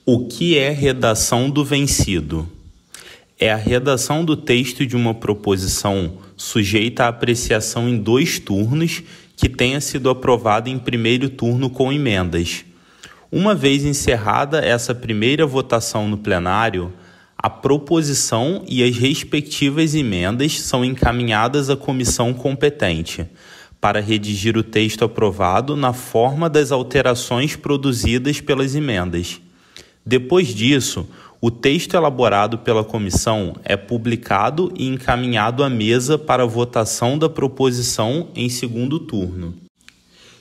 O que é redação do vencido? É a redação do texto de uma proposição sujeita à apreciação em 2 turnos que tenha sido aprovada em primeiro turno com emendas. Uma vez encerrada essa primeira votação no plenário, a proposição e as respectivas emendas são encaminhadas à comissão competente para redigir o texto aprovado na forma das alterações produzidas pelas emendas. Depois disso, o texto elaborado pela comissão é publicado e encaminhado à mesa para votação da proposição em segundo turno.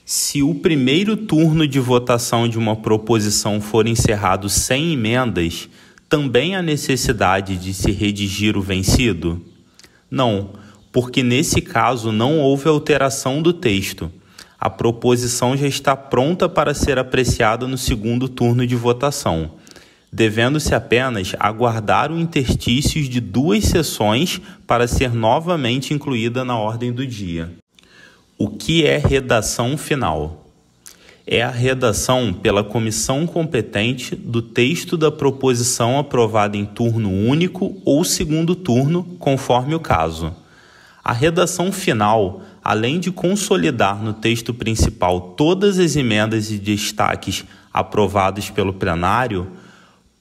Se o primeiro turno de votação de uma proposição for encerrado sem emendas, também há necessidade de se redigir o vencido? Não, porque nesse caso não houve alteração do texto. A proposição já está pronta para ser apreciada no segundo turno de votação, devendo-se apenas aguardar o interstício de 2 sessões para ser novamente incluída na ordem do dia. O que é redação final? É a redação pela comissão competente do texto da proposição aprovada em turno único ou segundo turno, conforme o caso. A redação final, além de consolidar no texto principal todas as emendas e destaques aprovados pelo plenário,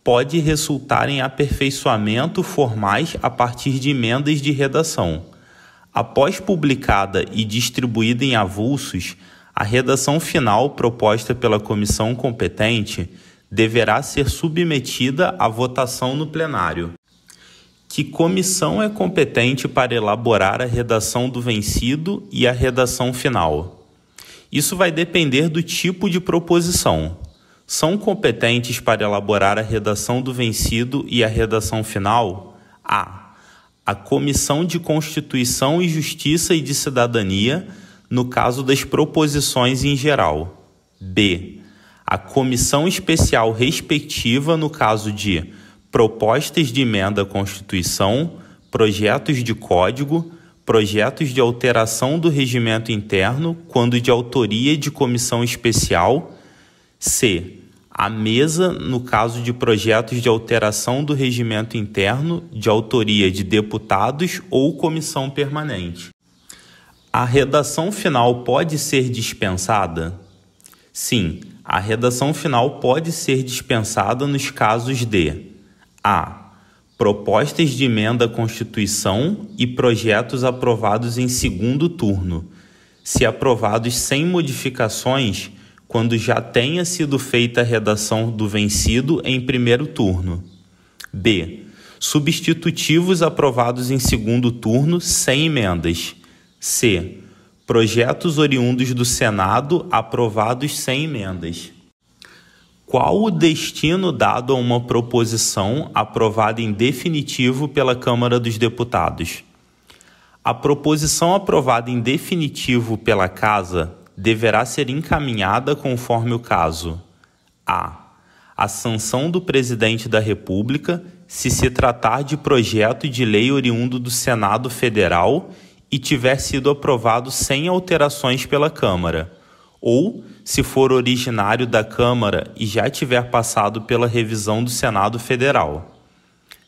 pode resultar em aperfeiçoamento formais a partir de emendas de redação. Após publicada e distribuída em avulsos, a redação final proposta pela comissão competente deverá ser submetida à votação no plenário. Que comissão é competente para elaborar a redação do vencido e a redação final? Isso vai depender do tipo de proposição. São competentes para elaborar a redação do vencido e a redação final? A Comissão de Constituição e Justiça e de Cidadania, no caso das proposições em geral. B. A comissão especial respectiva no caso de propostas de emenda à Constituição, projetos de código, projetos de alteração do regimento interno, quando de autoria de comissão especial. C. A mesa no caso de projetos de alteração do regimento interno, de autoria de deputados ou comissão permanente. A redação final pode ser dispensada? Sim, a redação final pode ser dispensada nos casos de a. Propostas de emenda à Constituição e projetos aprovados em segundo turno, se aprovados sem modificações, quando já tenha sido feita a redação do vencido em primeiro turno. B. Substitutivos aprovados em segundo turno sem emendas. C. Projetos oriundos do Senado aprovados sem emendas. Qual o destino dado a uma proposição aprovada em definitivo pela Câmara dos Deputados? A proposição aprovada em definitivo pela Casa deverá ser encaminhada conforme o caso. A sanção do Presidente da República, se tratar de projeto de lei oriundo do Senado Federal e tiver sido aprovado sem alterações pela Câmara, ou se for originário da Câmara e já tiver passado pela revisão do Senado Federal.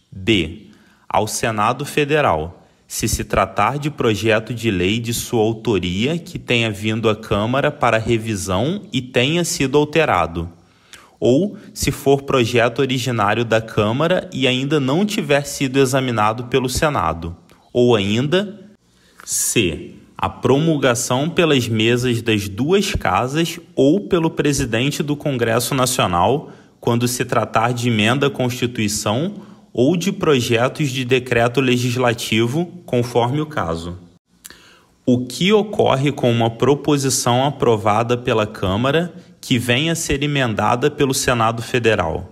B. Ao Senado Federal, se tratar de projeto de lei de sua autoria que tenha vindo à Câmara para revisão e tenha sido alterado, ou se for projeto originário da Câmara e ainda não tiver sido examinado pelo Senado, ou ainda C. A promulgação pelas mesas das 2 casas ou pelo presidente do Congresso Nacional, quando se tratar de emenda à Constituição ou de projetos de decreto legislativo, conforme o caso. O que ocorre com uma proposição aprovada pela Câmara que venha a ser emendada pelo Senado Federal?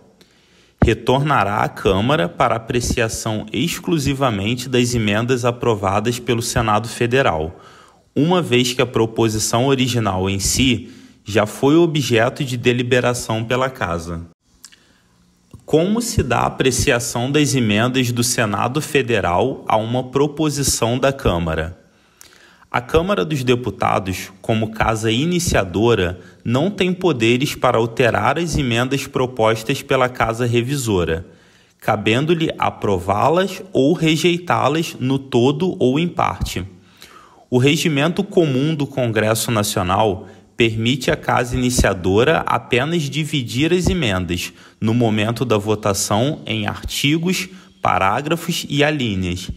Retornará à Câmara para apreciação exclusivamente das emendas aprovadas pelo Senado Federal, uma vez que a proposição original em si já foi objeto de deliberação pela Casa. Como se dá a apreciação das emendas do Senado Federal a uma proposição da Câmara? A Câmara dos Deputados, como casa iniciadora, não tem poderes para alterar as emendas propostas pela Casa Revisora, cabendo-lhe aprová-las ou rejeitá-las no todo ou em parte. O regimento comum do Congresso Nacional permite à Casa Iniciadora apenas dividir as emendas no momento da votação em artigos, parágrafos e alíneas,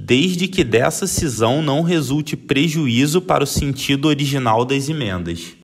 desde que dessa cisão não resulte prejuízo para o sentido original das emendas.